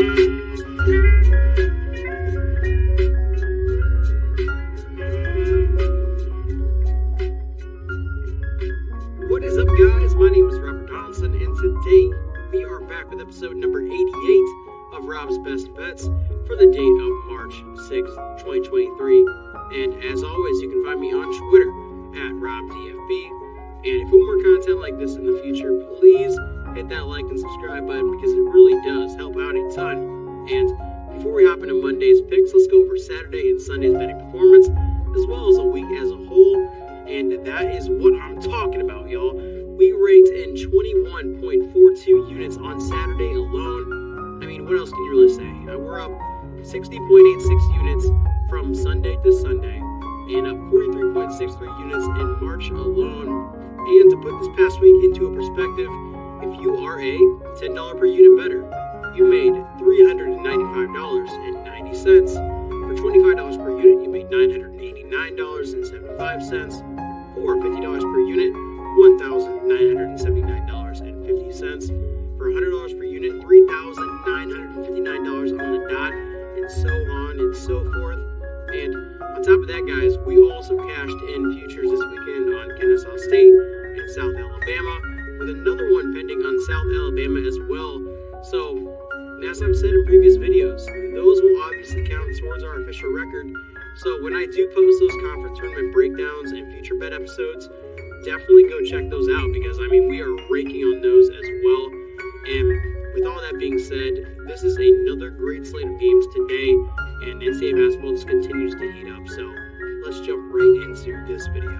What is up, guys? My name is Robert Donaldson, and today we are back with episode number 88 of Rob's Best Bets for the date of March 6th, 2023. And as always, you can find me on Twitter at RobDFB. And if you want more content like this in the future, please hit that like and subscribe button because it really does help out a ton. And before we hop into Monday's picks, let's go over Saturday and Sunday's betting performance, as well as a week as a whole. And that is what I'm talking about, y'all. We raked in 21.42 units on Saturday alone. I mean, what else can you really say? We're up 60.86 units from Sunday to Sunday, and up 43.63 units in March alone. And to put this past week into a perspective, if you are a $10 per unit bettor, you made $395.90. For $25 per unit, you made $989.75. For $50 per unit, $1,979.50. For $100 per unit, $3,959 on the dot, and so on and so forth. And on top of that, guys, we also cashed in futures this weekend on Kennesaw State and South Alabama, with another one pending on South Alabama as well. So, as I've said in previous videos, those will obviously count towards our official record. So when I do post those conference tournament breakdowns and future bet episodes, definitely go check those out, because I mean, we are raking on those as well. And with all that being said, this is another great slate of games today, and NCAA basketball just continues to heat up. So let's jump right into this video.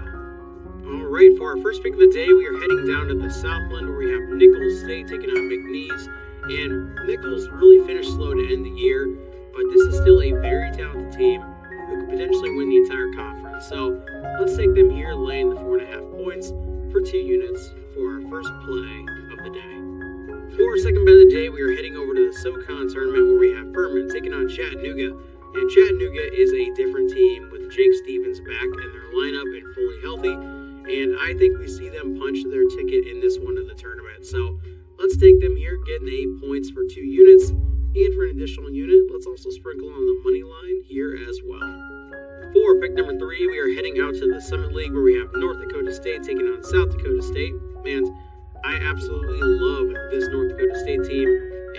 Alright, for our first pick of the day, we are heading down to the Southland, where we have Nicholls State taking on McNeese. And Nicholls really finished slow to end the year, but this is still a very talented team who could potentially win the entire conference. So let's take them here, laying the 4.5 points for 2 units for our first play of the day. For our second bet of the day, we are heading over to the SoCon tournament, where we have Furman taking on Chattanooga. And Chattanooga is a different team with Jake Stevens back in their lineup and fully healthy. And I think we see them punch their ticket in this one of the tournament. So let's take them here, getting 8 points for 2 units. And for an additional unit, let's also sprinkle on the money line here as well. For pick number 3, we are heading out to the Summit League, where we have North Dakota State taking on South Dakota State. And I absolutely love this North Dakota State team,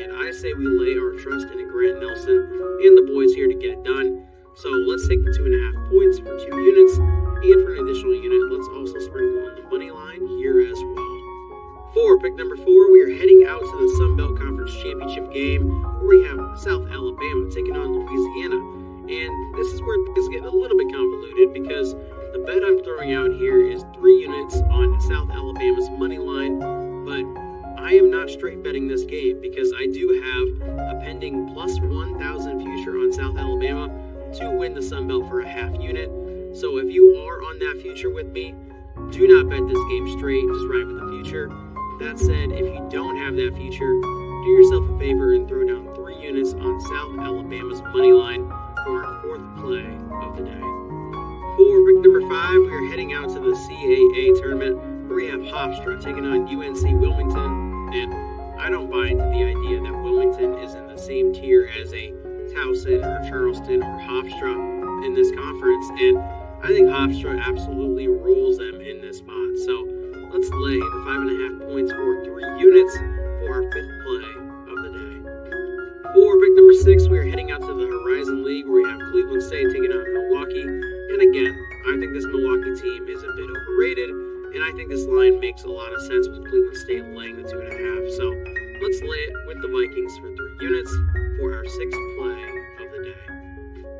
and I say we lay our trust in Grant Nelson and the boys here to get it done. So let's take the 2.5 points for 2 units. And for an additional unit, let's also sprinkle on the money line here as well. For pick number 4, we are heading out to the Sun Belt Conference Championship game, where we have South Alabama taking on Louisiana. And this is where things get a little bit convoluted, because the bet I'm throwing out here is 3 units on South Alabama's money line, but I am not straight betting this game, because I do have a pending plus 1,000 future on South Alabama to win the Sun Belt for a half unit. So if you are on that future with me, do not bet this game straight, just ride with the future. That said, if you don't have that future, do yourself a favor and throw down 3 units on South Alabama's money line for our 4th play of the day. For pick number 5, we are heading out to the CAA tournament, where we have Hofstra taking on UNC Wilmington. And I don't buy into the idea that Wilmington is in the same tier as a Towson or Charleston or Hofstra in this conference. And I think Hofstra absolutely rules them in this spot. So let's lay the 5.5 points for 3 units for our 5th play of the day. For pick number 6, we are heading out to the Horizon League, where we have Cleveland State taking on Milwaukee. And again, I think this Milwaukee team is a bit overrated, and I think this line makes a lot of sense with Cleveland State laying the 2.5. So let's lay it with the Vikings for 3 units for our 6th play of the day.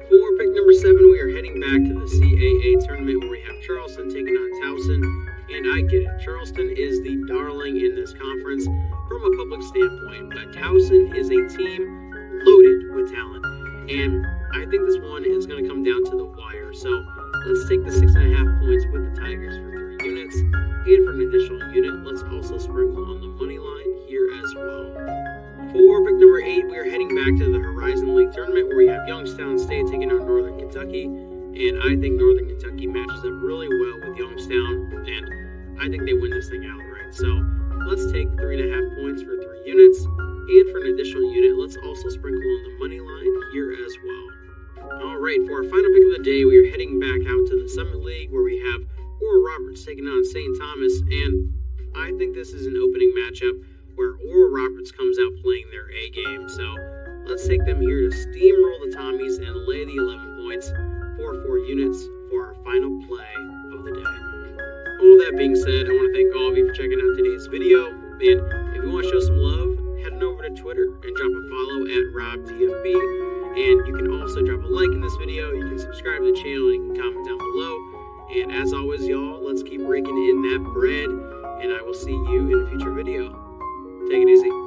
For pick number 7, we are heading back to the CAA tournament, where we have Charleston taking on Towson. And I get it, Charleston is the darling in this conference from a public standpoint, but Towson is a team loaded with talent. And I think this one is going to come down to the wire. So let's take the 6.5 points with the Tigers for 3 units. And for an additional unit, let's also sprinkle on the money line here as well. For pick number 8, we are heading back to the Horizon League tournament, where we have Youngstown State taking on Northern Kentucky. And I think Northern Kentucky matches up really well with Youngstown, and I think they win this thing outright. So let's take 3.5 points for 3 units, and for an additional unit, let's also sprinkle on the money line here as well. Alright, for our final pick of the day, we are heading back out to the Summit League where we have Oral Roberts taking on St. Thomas, and I think this is an opening matchup where Oral Roberts comes out playing their A game. So let's take them here to steamroll the Tommies and lay the 11 points for 4 units for our final play of the day. All that being said, I want to thank all of you for checking out today's video, and if you want to show some love, head on over to Twitter and drop a follow at RobTFB, and you can also drop a like in this video, you can subscribe to the channel, and you can comment down below, and as always y'all, let's keep raking in that bread, and I will see you in a future video. Take it easy.